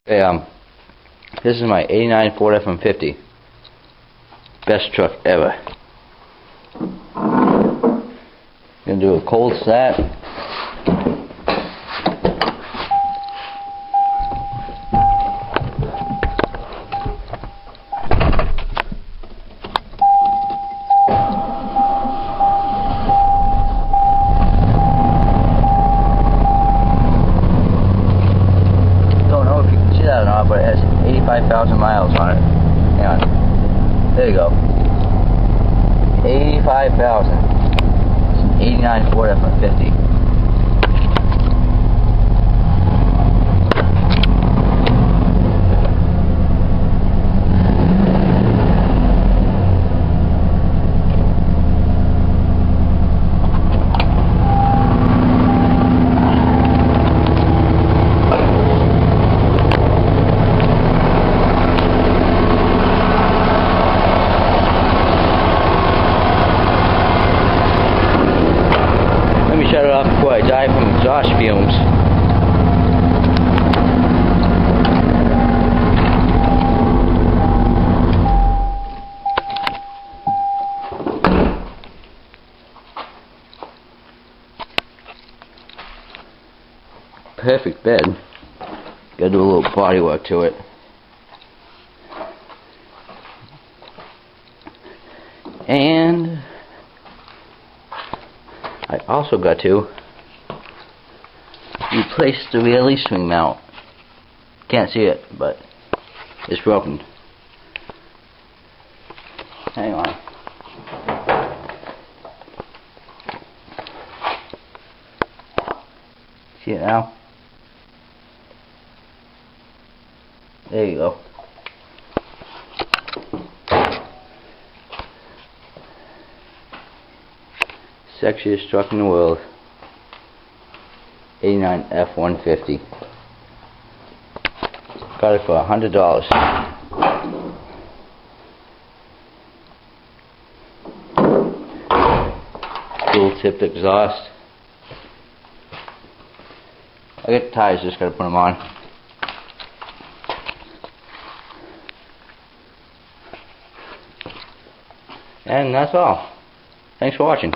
Hey, this is my '89 Ford F-150. Best truck ever. Gonna do a cold start. Don't know if you can see that or not, but it has 85,000 miles on it. Hang on. There you go. 85,000. It's an '89 Ford F-150. Shut it off before I die from exhaust fumes. Perfect bed. Gotta do a little body work to it. And I also got to replace the rear leaf swing mount. Can't see it, but it's broken. Hang on. See it now? There you go. Sexiest truck in the world. '89 F-150. Got it for $100. Dual tipped exhaust. I got tires, just gotta put them on. And that's all. Thanks for watching.